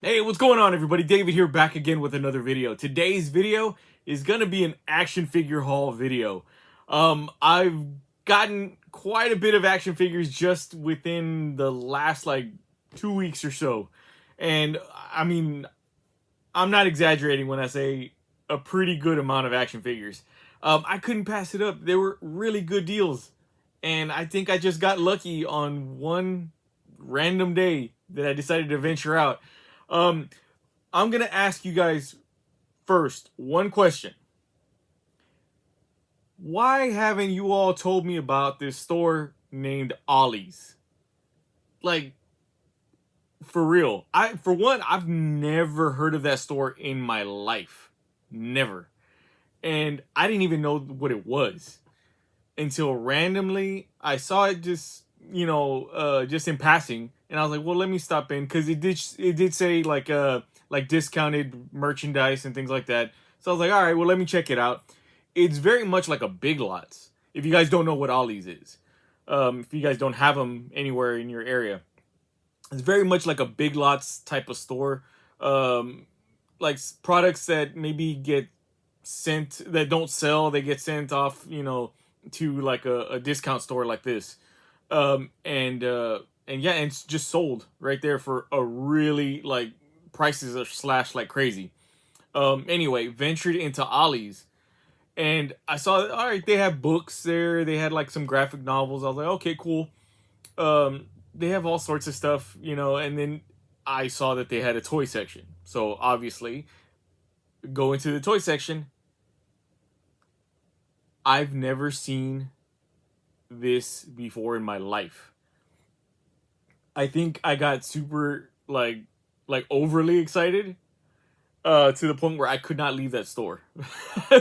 Hey, what's going on, everybody? David here, back again with another video. Today's video is gonna be an action figure haul video. I've gotten quite a bit of action figures just within the last 2 weeks or so, and I mean, I'm not exaggerating when I say a pretty good amount of action figures. I couldn't pass it up. They were really good deals, and I think I just got lucky on one random day that I decided to venture out. Um, I'm gonna ask you guys first one question. Why haven't you all told me about this store named Ollie's? Like, for real. For one, I've never heard of that store in my life. Never. And I didn't even know what it was until randomly I saw it just in passing, and I was like, well, let me stop in, because it did say like discounted merchandise and things like that. So I was like, all right, well, let me check it out. It's very much like a Big Lots. If you guys don't know what Ollie's is, if you guys don't have them anywhere in your area, it's very much like a Big Lots type of store. Like products that maybe get sent, that don't sell, they get sent off, to like a discount store like this. And yeah, and it's just sold right there for a really, like, prices are slashed like crazy. Anyway, ventured into Ollie's, and I saw, all right, they have books there, they had like some graphic novels. I was like, okay, cool. They have all sorts of stuff, and then I saw that they had a toy section. So obviously, go into the toy section. I've never seen this before in my life. I think I got super like overly excited, to the point where I could not leave that store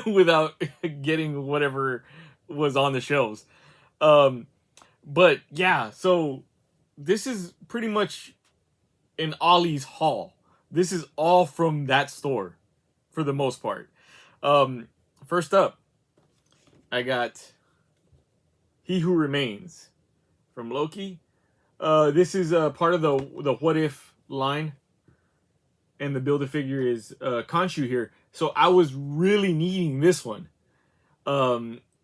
without getting whatever was on the shelves. But yeah, so this is pretty much an Ollie's haul. This is all from that store for the most part. First up, I got He Who Remains from Loki. This is part of the What If line, and the Build-A-Figure is Khonshu here. So I was really needing this one.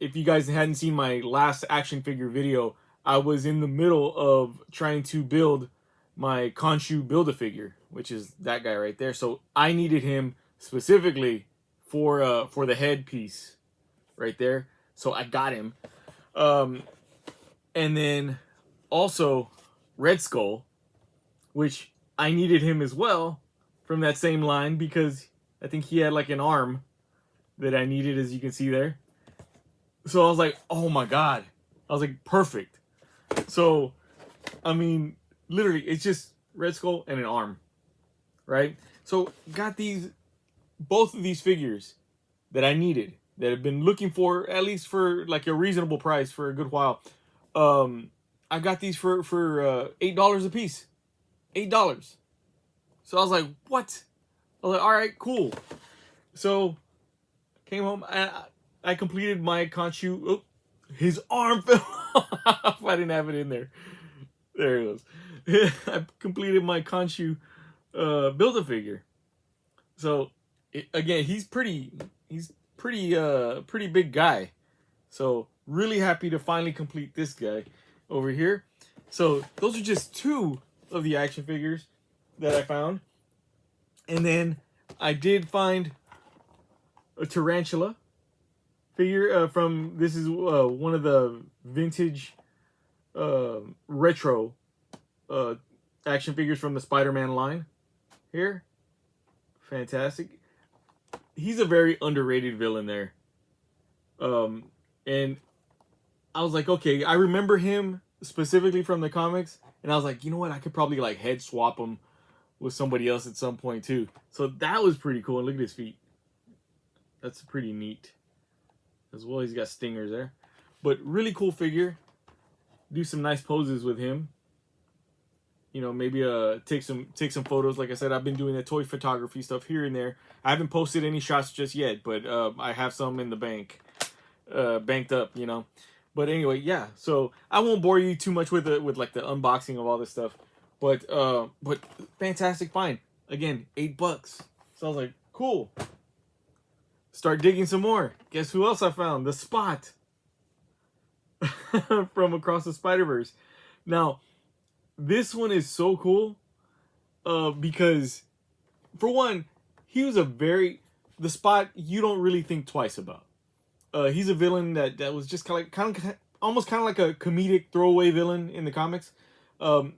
If you guys hadn't seen my last action figure video, I was in the middle of trying to build my Khonshu Build-A-Figure, which is that guy right there. So I needed him specifically for the headpiece right there. So I got him. And then also Red Skull, which I needed him as well from that same line, because I think he had like an arm that I needed, as you can see there. So I was like, oh my god. I was like, perfect. So, I mean, literally, it's just Red Skull and an arm, right? So got both of these figures that I needed, that I've been looking for, at least for like a reasonable price, for a good while. I got these for $8 a piece. $8. So I was like, what? I was like, all right, cool. So came home, and I completed my Khonshu. Oh, his arm fell off. I didn't have it in there. There it goes. I completed my Khonshu Build-A-Figure. So again, he's pretty big guy. So really happy to finally complete this guy over here. So those are just two of the action figures that I found. And then I did find a tarantula figure this is one of the vintage retro action figures from the Spider-Man line here. Fantastic. He's a very underrated villain there. And I was like, okay, I remember him specifically from the comics, and I was like, you know what, I could probably like head swap him with somebody else at some point too. So that was pretty cool. And look at his feet. That's pretty neat. As well, he's got stingers there. But really cool figure. Do some nice poses with him. Maybe take some photos. Like I said, I've been doing the toy photography stuff here and there. I haven't posted any shots just yet, but I have some in the bank, banked up. But anyway, yeah. So I won't bore you too much with like the unboxing of all this stuff. But fantastic find. Again, $8. So I was like, cool. Start digging some more. Guess who else I found? The Spot from Across the Spider-Verse. Now, this one is so cool because, for one, he was the Spot you don't really think twice about. He's a villain that was just almost like a comedic throwaway villain in the comics.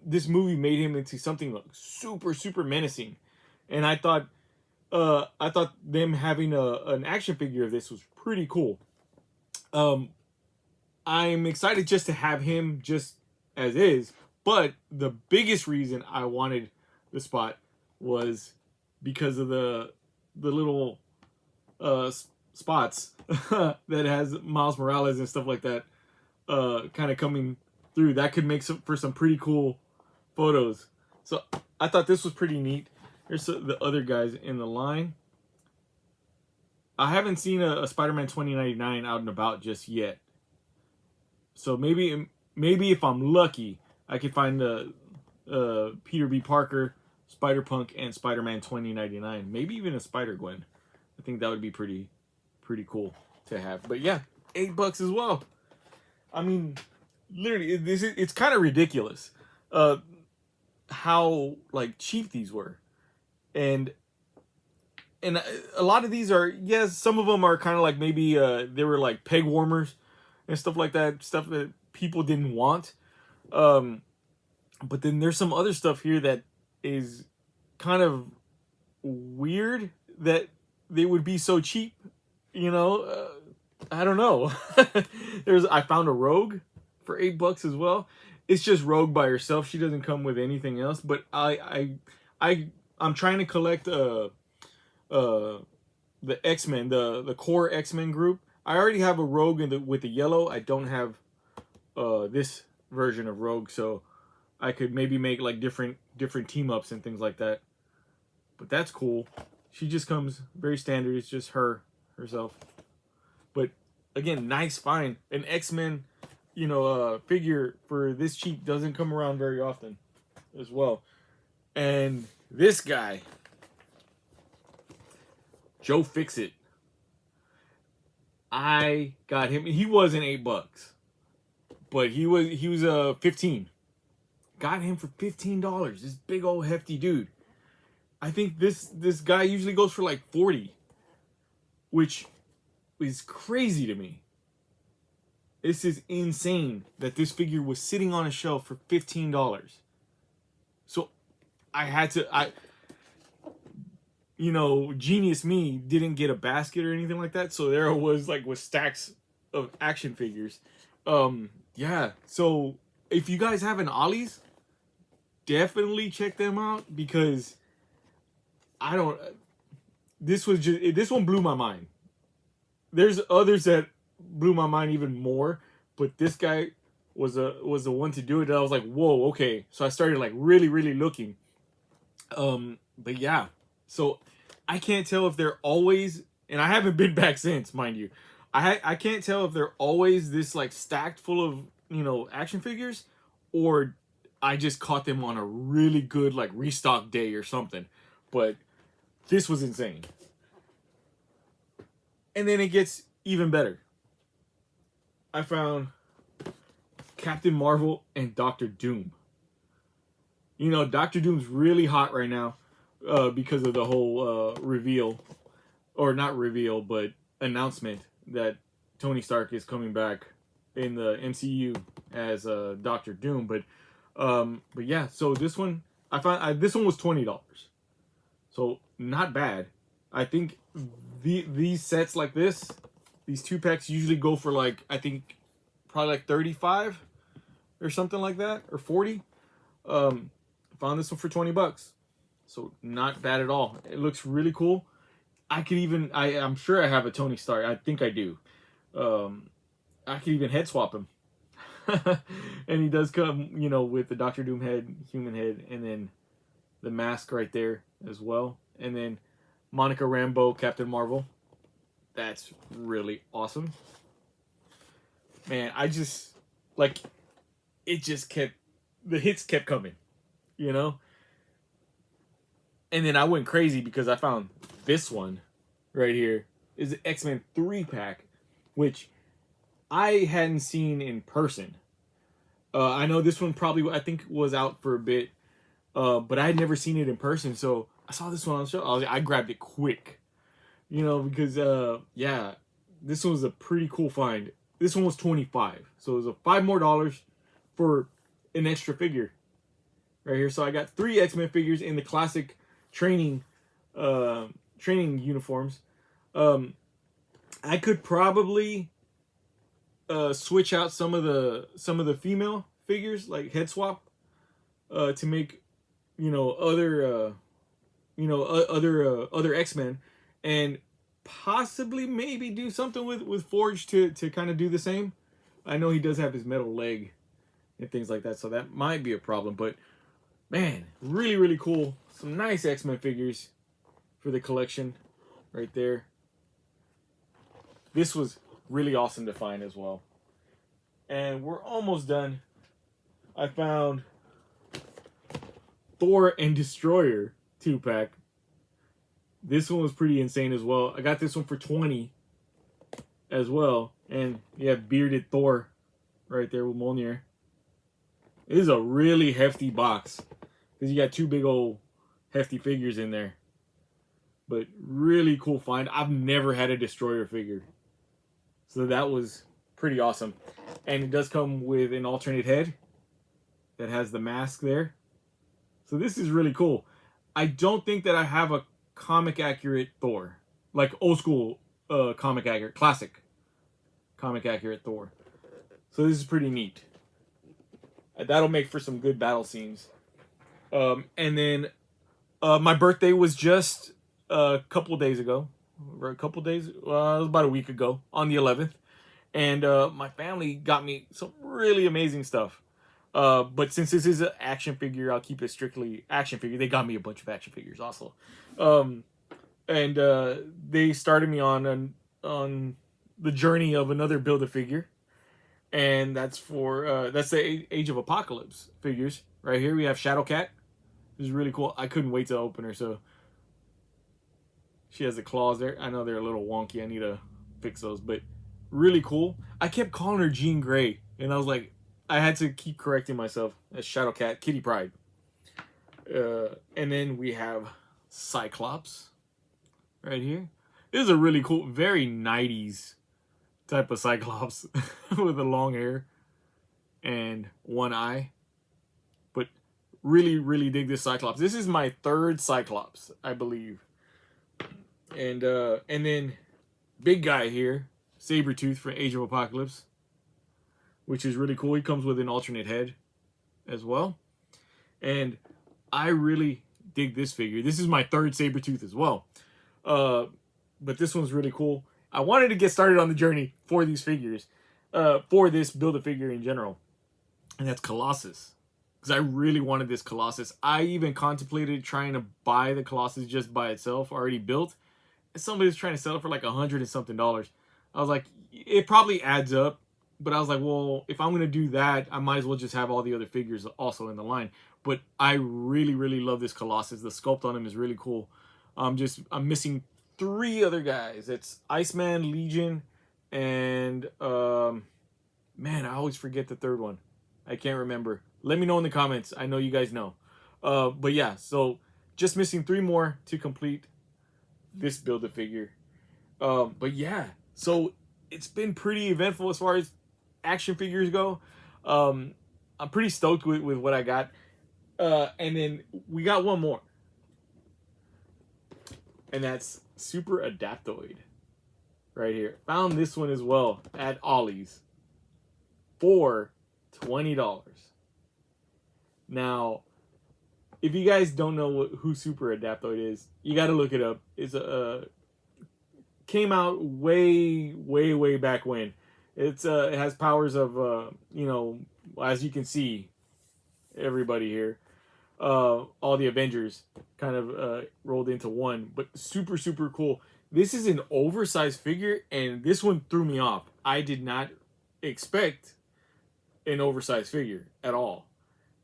This movie made him into something like super, super menacing, and I thought them having an action figure of this was pretty cool. I'm excited just to have him just as is, but the biggest reason I wanted the Spot was because of the little spots that has Miles Morales and stuff like that kind of coming through. That could make for some pretty cool photos. So I thought this was pretty neat. Here's the other guys in the line. I haven't seen a Spider-Man 2099 out and about just yet. So maybe if I'm lucky, I could find the Peter B. Parker, Spider-Punk, and Spider-Man 2099. Maybe even a Spider-Gwen. I think that would be pretty cool to have. But yeah, $8 as well. I mean, literally, it's kind of ridiculous how like cheap these were. And a lot of these are, yes, some of them are kind of like maybe they were like peg warmers and stuff like that, stuff that people didn't want. But then there's some other stuff here that is kind of weird that they would be so cheap, you know. I don't know. I found a Rogue for $8 as well. It's just Rogue by herself. She doesn't come with anything else. But I'm trying to collect the X-Men, the core X-Men group. I already have a Rogue with the yellow. I don't have this version of Rogue, so I could maybe make like different team ups and things like that. But that's cool. She just comes very standard. It's just herself. But again, nice find. An X-Men, figure for this cheap doesn't come around very often as well. And this guy, Joe Fixit. I got him. He wasn't $8, but he was 15. Got him for $15. This big old hefty dude. I think this guy usually goes for like 40, which is crazy to me. This is insane that this figure was sitting on a shelf for $15. So I had to, genius me didn't get a basket or anything like that. So there I was like with stacks of action figures. Yeah. So if you guys have an Ollie's, definitely check them out because this one blew my mind. There's others that blew my mind even more, but this guy was the one to do it. And I was like, whoa, okay. So I started like really, really looking. But yeah, so I can't tell if they're always, and I haven't been back since, mind you. I can't tell if they're always this like stacked full of, action figures, or I just caught them on a really good like restock day or something. But this was insane. And then it gets even better. I found Captain Marvel and Doctor Doom. Doctor Doom's really hot right now because of the whole reveal, or not reveal, but announcement that Tony Stark is coming back in the MCU as Doctor Doom. But yeah, so this one I found this one was $20, so not bad. I think these sets like this, these 2-packs usually go for like, I think probably like 35 or something like that, or 40. Found this one for $20, so not bad at all. It looks really cool. I'm sure I have a Tony Stark. I think I do. I could even head swap him. And he does come, with the Doctor Doom head, human head, and then the mask right there as well. And then Monica Rambeau, Captain Marvel. That's really awesome. Man, I just, like, the hits kept coming, And then I went crazy because I found this one right here. Is an X-Men 3-pack, which I hadn't seen in person. I know this one probably, I think, was out for a bit, but I had never seen it in person. So I saw this one on the show. I grabbed it quick, because yeah, this one was a pretty cool find. This one was $25, so it was a $5 more for an extra figure right here. So I got 3 X-Men figures in the classic training uniforms. I could probably switch out some of the female figures, like head swap, to make other X-Men, and possibly maybe do something with Forge to kind of do the same. I know he does have his metal leg and things like that, so that might be a problem. But man, really, really cool. Some nice X-Men figures for the collection right there. This was really awesome to find as well. And we're almost done. I found Thor and Destroyer 2-pack. This one was pretty insane as well. I got this one for $20 as well. And you have bearded Thor right there with Mjolnir. It is a really hefty box, because you got 2 big old hefty figures in there. But really cool find. I've never had a Destroyer figure, so that was pretty awesome. And it does come with an alternate head that has the mask there. So this is really cool. I don't think that I have a comic accurate Thor, like old school comic accurate, classic comic accurate Thor. So this is pretty neat. That'll make for some good battle scenes. And then my birthday was just a couple of days ago. Or a couple of days, it was about a week ago, on the 11th. And my family got me some really amazing stuff. But since this is an action figure, I'll keep it strictly action figure. They got me a bunch of action figures also. And they started me on the journey of another Build-A-Figure. And that's the Age of Apocalypse figures. Right here we have Shadowcat. This is really cool. I couldn't wait to open her. So she has the claws there. I know they're a little wonky. I need to fix those, but really cool. I kept calling her Jean Grey, and I was like, I had to keep correcting myself as Shadowcat, Kitty Pryde. And then we have Cyclops right here. This is a really cool, very 90s type of Cyclops with the long hair and one eye. But really, really dig this Cyclops. This is my 3rd Cyclops, I believe. And then big guy here, Sabretooth from Age of Apocalypse, which is really cool. He comes with an alternate head as well. And I really dig this figure. This is my 3rd Sabretooth as well. But this one's really cool. I wanted to get started on the journey for these figures, for this Build-A-Figure in general. And that's Colossus. Because I really wanted this Colossus. I even contemplated trying to buy the Colossus just by itself, already built. And somebody was trying to sell it for like $100 and something. I was like, it probably adds up. But I was like, well, if I'm going to do that, I might as well just have all the other figures also in the line. But I really, really love this Colossus. The sculpt on him is really cool. I'm missing 3 other guys. It's Iceman, Legion, and man, I always forget the 3rd one. I can't remember. Let me know in the comments. I know you guys know. But yeah, so just missing 3 more to complete this Build-A-Figure. But yeah, so it's been pretty eventful as far as action figures go. I'm pretty stoked with what I got. And then we got one more. And that's Super Adaptoid. Right here. Found this one as well at Ollie's for $20. Now, if you guys don't know who Super Adaptoid is, you got to look it up. It's came out way back when. It has powers of as you can see, everybody here, all the Avengers kind of rolled into one, but super cool. This is an oversized figure, and this one threw me off. I did not expect an oversized figure at all,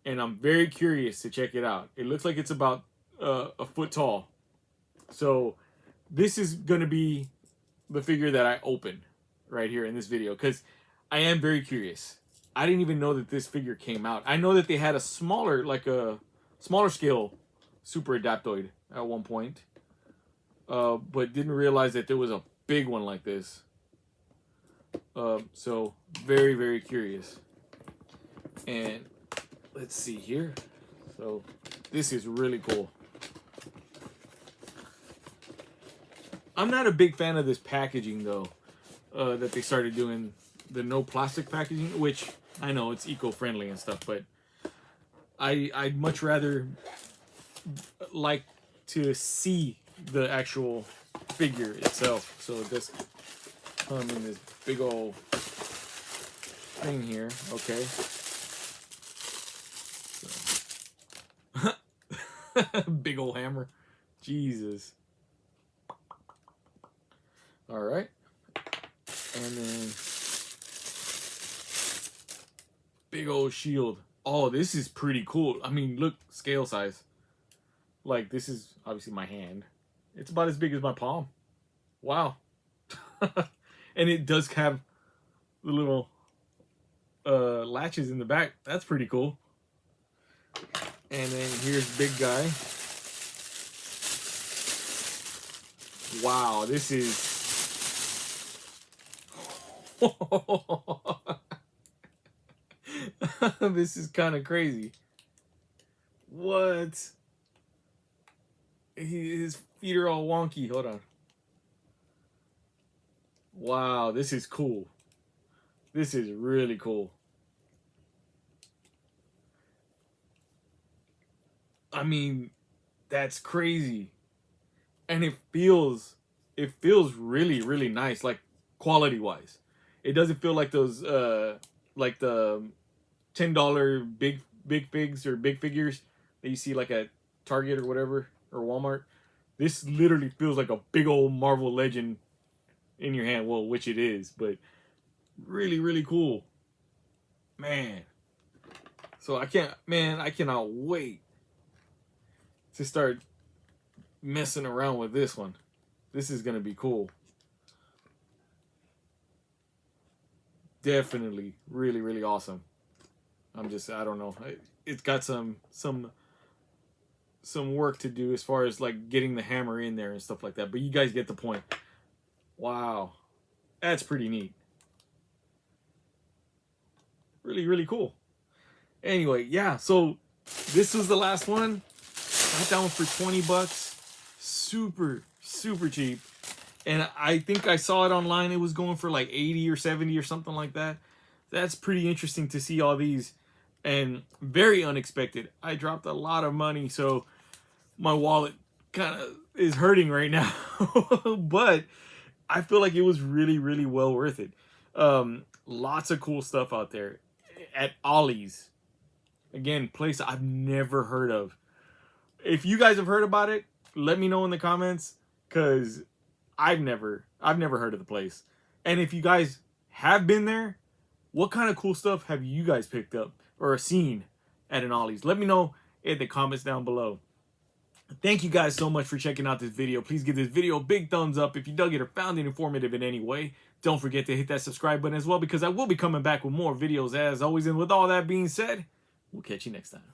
and I'm very curious to check it out. It looks like it's about a foot tall. So this is going to be the figure that I open right here in this video, because I am very curious. I didn't even know that this figure came out. I know that they had a smaller, like a smaller scale Super Adaptoid at one point, but didn't realize that there was a big one like this. So very, very curious. And let's see here. So this is really cool. I'm not a big fan of this packaging though, that they started doing, the no plastic packaging, which I know it's eco-friendly and stuff, but I'd much rather like to see the actual figure itself. So this come in this big old thing here, okay. So. Big old hammer, Jesus. All right, and then big old shield. Oh, this is pretty cool. I mean, look, scale size. Like, this is obviously my hand. It's about as big as my palm. Wow. And it does have the little latches in the back. That's pretty cool. And then here's big guy. Wow, this is... This is kind of crazy. What? His feet are all wonky. Hold on. Wow, this is cool. This is really cool. I mean, that's crazy. And it feels really, really nice, like quality wise. It doesn't feel like those like the $10 big figs or big figures that you see like at Target or whatever, or Walmart. This literally feels like a big old Marvel Legend in your hand. Well, which it is, but really, really cool. Man. So I cannot wait to start messing around with this one. This is gonna be cool. Definitely really, really awesome. I don't know. It's got some work to do as far as like getting the hammer in there and stuff like that. But you guys get the point. Wow. That's pretty neat. Really, really cool. Anyway, yeah, so this was the last one. Got that one for $20. Super, super cheap. And I think I saw it online. It was going for like 80 or 70 or something like that. That's pretty interesting to see all these. And very unexpected. I dropped a lot of money, so my wallet kind of is hurting right now. But I feel like it was really, really well worth it. Lots of cool stuff out there. At Ollie's. Again, place I've never heard of. If you guys have heard about it, let me know in the comments, because I've never heard of the place. And if you guys have been there, what kind of cool stuff have you guys picked up or seen at an Ollie's? Let me know in the comments down below. Thank you guys so much for checking out this video. Please give this video a big thumbs up if you dug it or found it informative in any way. Don't forget to hit that subscribe button as well, because I will be coming back with more videos as always. And with all that being said, we'll catch you next time.